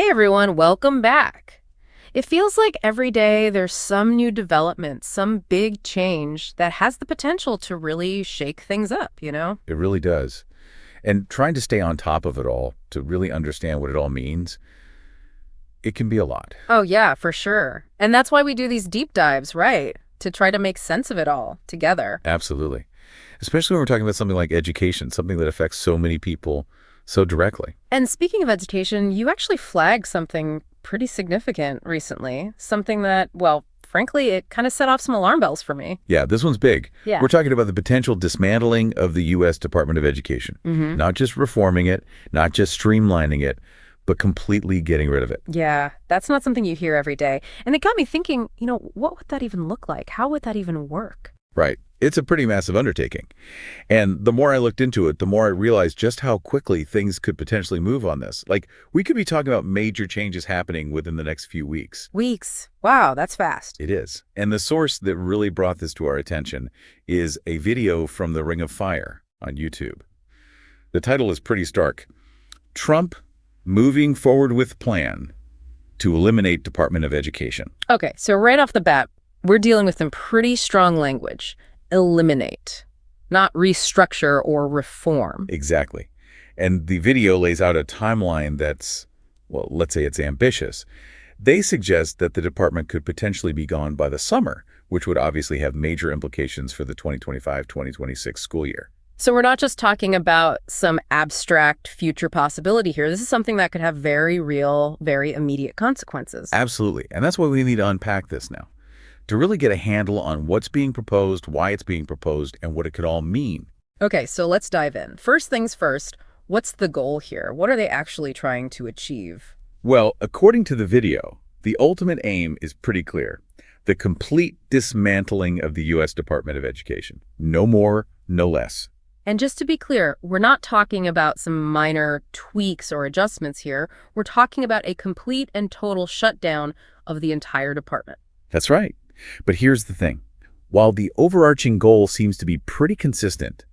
Everyone, welcome back. It feels like every day there's some new development, some big change that has the potential to really shake things up? It really does. And trying to stay on top of it all, to really understand what it all means, it can be a lot. Oh, yeah, for sure. And that's why we do these deep dives, right? To try to make sense of it all together. Absolutely. Especially when we're talking about something like education, something that affects so many people so directly. And speaking of education, you actually flagged something pretty significant recently. Something that, well, frankly, it kind of set off some alarm bells for me. Yeah, this one's big. Yeah. We're talking about the potential dismantling of the U.S. Department of Education. Not just reforming it, not just streamlining it, but completely getting rid of it. Yeah, that's not something you hear every day. And it got me thinking, what would that even look like? How would that even work? Right. It's a pretty massive undertaking. And the more I looked into it, the more I realized just how quickly things could potentially move on this. Like, we could be talking about major changes happening within the next few weeks. Weeks. Wow, that's fast. It is. And the source that really brought this to our attention is a video from the Ring of Fire on YouTube. The title is pretty stark. Trump moving forward with plan to eliminate Department of Education. Okay, so right off the bat, we're dealing with some pretty strong language. Eliminate, not restructure or reform. Exactly. And the video lays out a timeline that's, well, let's say it's ambitious. They suggest that the department could potentially be gone by the summer, which would obviously have major implications for the 2025-2026 school year. So we're not just talking about some abstract future possibility here. This is something that could have very real, very immediate consequences. Absolutely. And that's why we need to unpack this now, to really get a handle on what's being proposed, why it's being proposed, and what it could all mean. Okay, so let's dive in. First things first, what's the goal here? What are they actually trying to achieve? Well, according to the video, the ultimate aim is pretty clear. The complete dismantling of the U.S. Department of Education. No more, no less. And just to be clear, we're not talking about some minor tweaks or adjustments here. We're talking about a complete and total shutdown of the entire department. That's right. But here's the thing. While the overarching goal seems to be pretty consistent,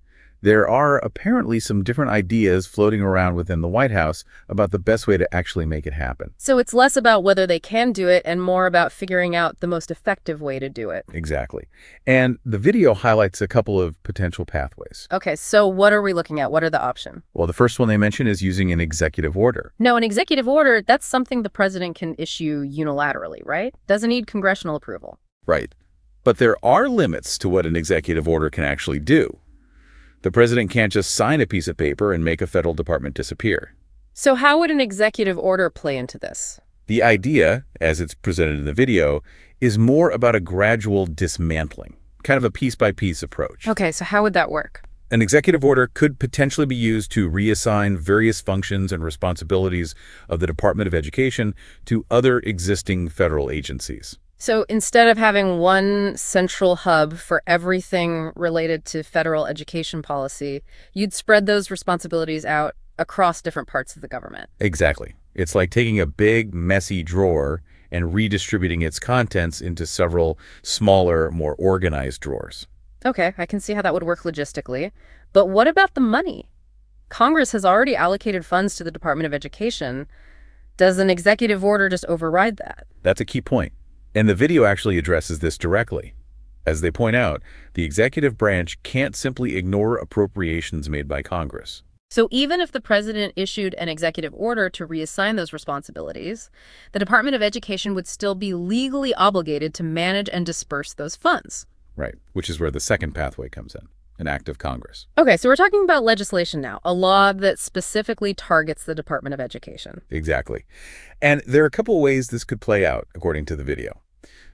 there are apparently some different ideas floating around within the White House about the best way to actually make it happen. So it's less about whether they can do it and more about figuring out the most effective way to do it. Exactly. And the video highlights a couple of potential pathways. Okay, so what are we looking at? What are the options? Well, the first one they mention is using an executive order. No, an executive order, that's something the president can issue unilaterally, right? Doesn't need congressional approval. Right. But there are limits to what an executive order can actually do. The president can't just sign a piece of paper and make a federal department disappear. So how would an executive order play into this? The idea, as it's presented in the video, is more about a gradual dismantling, kind of a piece-by-piece approach. Okay, so how would that work? An executive order could potentially be used to reassign various functions and responsibilities of the Department of Education to other existing federal agencies. So instead of having one central hub for everything related to federal education policy, you'd spread those responsibilities out across different parts of the government. Exactly. It's like taking a big, messy drawer and redistributing its contents into several smaller, more organized drawers. Okay, I can see how that would work logistically. But what about the money? Congress has already allocated funds to the Department of Education. Does an executive order just override that? That's a key point. And the video actually addresses this directly. As they point out, the executive branch can't simply ignore appropriations made by Congress. So even if the president issued an executive order to reassign those responsibilities, the Department of Education would still be legally obligated to manage and disperse those funds. Right, which is where the second pathway comes in, an act of Congress. Okay, so we're talking about legislation now, a law that specifically targets the Department of Education. Exactly. And there are a couple ways this could play out, according to the video.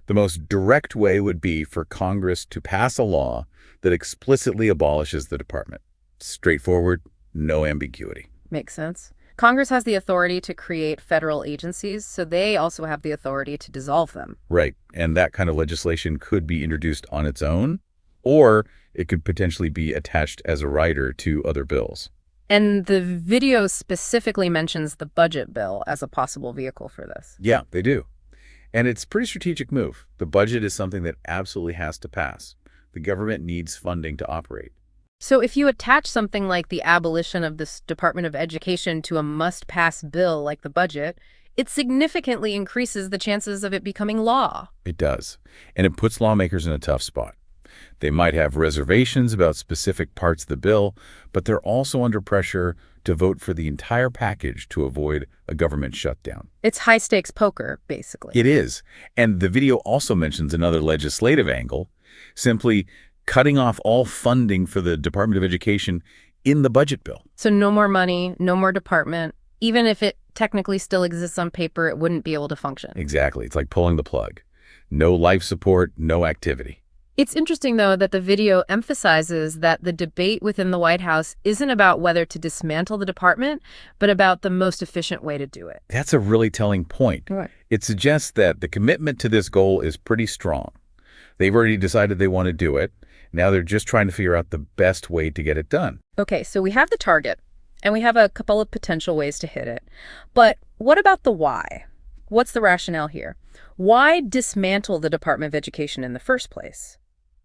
The most direct way would be for Congress to pass a law that explicitly abolishes the department. Straightforward, no ambiguity. Makes sense. Congress has the authority to create federal agencies, so they also have the authority to dissolve them. Right. And that kind of legislation could be introduced on its own, or it could potentially be attached as a rider to other bills. And the video specifically mentions the budget bill as a possible vehicle for this. Yeah, they do. And it's a pretty strategic move. The budget is something that absolutely has to pass. The government needs funding to operate. So if you attach something like the abolition of this Department of Education to a must-pass bill like the budget, it significantly increases the chances of it becoming law. It does. And it puts lawmakers in a tough spot. They might have reservations about specific parts of the bill, but they're also under pressure to vote for the entire package to avoid a government shutdown. It's high-stakes poker, basically. It is. And the video also mentions another legislative angle, simply cutting off all funding for the Department of Education in the budget bill. So no more money, no more department. Even if it technically still exists on paper, it wouldn't be able to function. Exactly. It's like pulling the plug. No life support, no activity. It's interesting, though, that the video emphasizes that the debate within the White House isn't about whether to dismantle the department, but about the most efficient way to do it. That's a really telling point. Right. It suggests that the commitment to this goal is pretty strong. They've already decided they want to do it. Now they're just trying to figure out the best way to get it done. Okay, so we have the target, and we have a couple of potential ways to hit it. But what about the why? What's the rationale here? Why dismantle the Department of Education in the first place?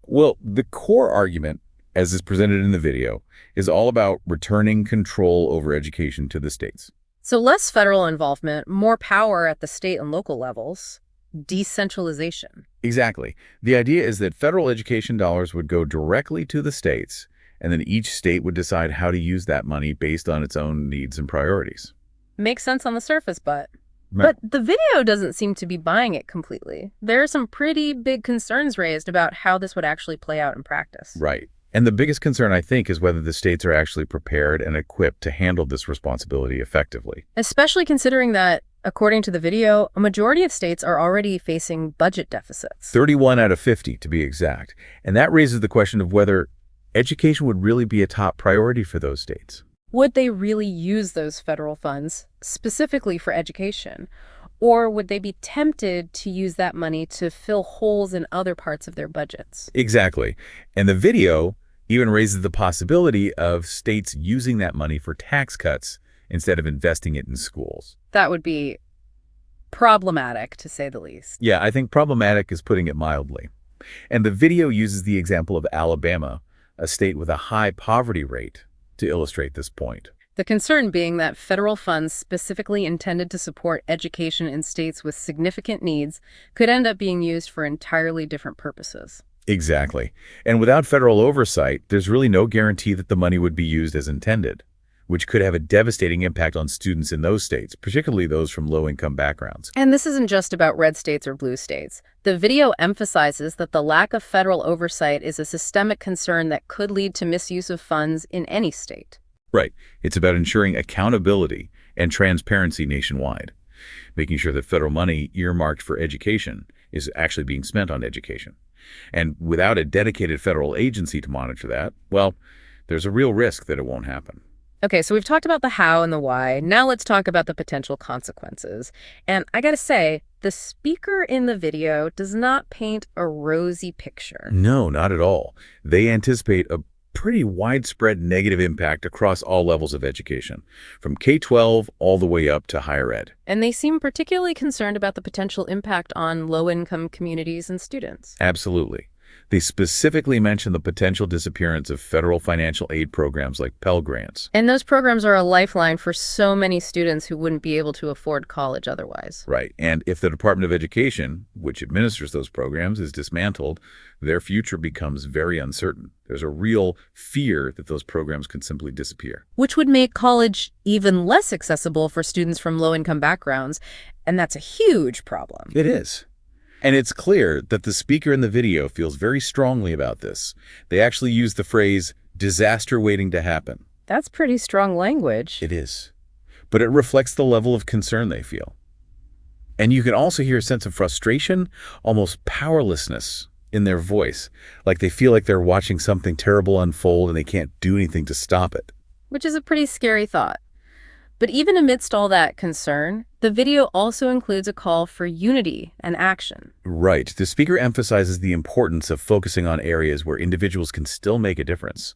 Well, the core argument, as is presented in the video, is all about returning control over education to the states. So less federal involvement, more power at the state and local levels, decentralization. Exactly. The idea is that federal education dollars would go directly to the states, and then each state would decide how to use that money based on its own needs and priorities. Makes sense on the surface, but Right. the video doesn't seem to be buying it completely. There are some pretty big concerns raised about how this would actually play out in practice. Right. And the biggest concern, I think, is whether the states are actually prepared and equipped to handle this responsibility effectively. Especially considering that, according to the video, a majority of states are already facing budget deficits. 31 out of 50, to be exact. And that raises the question of whether education would really be a top priority for those states. Would they really use those federal funds specifically for education? Or would they be tempted to use that money to fill holes in other parts of their budgets? Exactly. And the video even raises the possibility of states using that money for tax cuts instead of investing it in schools. That would be problematic, to say the least. Yeah, I think problematic is putting it mildly. And the video uses the example of Alabama, a state with a high poverty rate, to illustrate this point. The concern being that federal funds specifically intended to support education in states with significant needs could end up being used for entirely different purposes. Exactly. And without federal oversight, there's really no guarantee that the money would be used as intended, which could have a devastating impact on students in those states, particularly those from low-income backgrounds. And this isn't just about red states or blue states. The video emphasizes that the lack of federal oversight is a systemic concern that could lead to misuse of funds in any state. Right. It's about ensuring accountability and transparency nationwide, making sure that federal money earmarked for education is actually being spent on education. And without a dedicated federal agency to monitor that, well, there's a real risk that it won't happen. Okay, so we've talked about the how and the why. Now let's talk about the potential consequences. And I gotta say, the speaker in the video does not paint a rosy picture. No, not at all. They anticipate a pretty widespread negative impact across all levels of education, from K-12 all the way up to higher ed. And they seem particularly concerned about the potential impact on low-income communities and students. Absolutely. They specifically mention the potential disappearance of federal financial aid programs like Pell Grants. And those programs are a lifeline for so many students who wouldn't be able to afford college otherwise. Right. And if the Department of Education, which administers those programs, is dismantled, their future becomes very uncertain. There's a real fear that those programs can simply disappear. Which would make college even less accessible for students from low-income backgrounds, and that's a huge problem. It is. And it's clear that the speaker in the video feels very strongly about this. They actually use the phrase, disaster waiting to happen. That's pretty strong language. It is. But it reflects the level of concern they feel. And you can also hear a sense of frustration, almost powerlessness in their voice, like they feel like they're watching something terrible unfold and they can't do anything to stop it. Which is a pretty scary thought. But even amidst all that concern, the video also includes a call for unity and action. Right. The speaker emphasizes the importance of focusing on areas where individuals can still make a difference.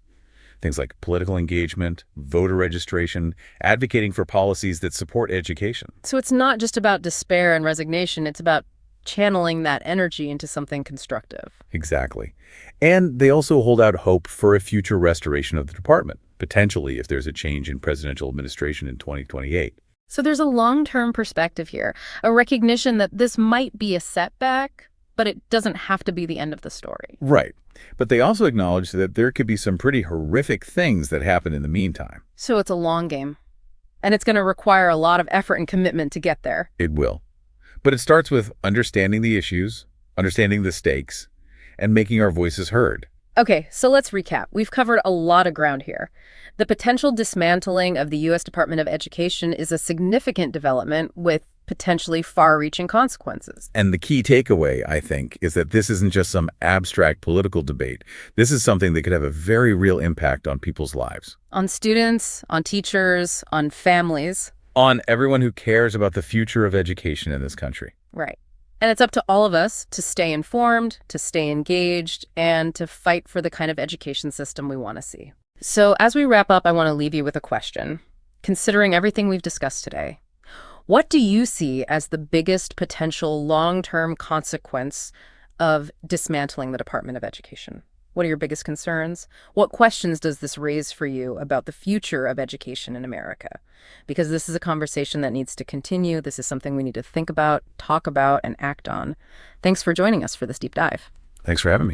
Things like political engagement, voter registration, advocating for policies that support education. So it's not just about despair and resignation, it's about channeling that energy into something constructive. Exactly. And they also hold out hope for a future restoration of the department, potentially if there's a change in presidential administration in 2028. So there's a long-term perspective here, a recognition that this might be a setback, but it doesn't have to be the end of the story. Right. But they also acknowledge that there could be some pretty horrific things that happen in the meantime. So it's a long game, and it's going to require a lot of effort and commitment to get there. It will. But it starts with understanding the issues, understanding the stakes, and making our voices heard. Okay, so let's recap. We've covered a lot of ground here. The potential dismantling of the U.S. Department of Education is a significant development with potentially far-reaching consequences. And the key takeaway, I think, is that this isn't just some abstract political debate. This is something that could have a very real impact on people's lives. On students, on teachers, on families. On everyone who cares about the future of education in this country. Right. And it's up to all of us to stay informed, to stay engaged, and to fight for the kind of education system we want to see. So as we wrap up, I want to leave you with a question. Considering everything we've discussed today, what do you see as the biggest potential long-term consequence of dismantling the Department of Education? What are your biggest concerns? What questions does this raise for you about the future of education in America? Because this is a conversation that needs to continue. This is something we need to think about, talk about, and act on. Thanks for joining us for this deep dive. Thanks for having me.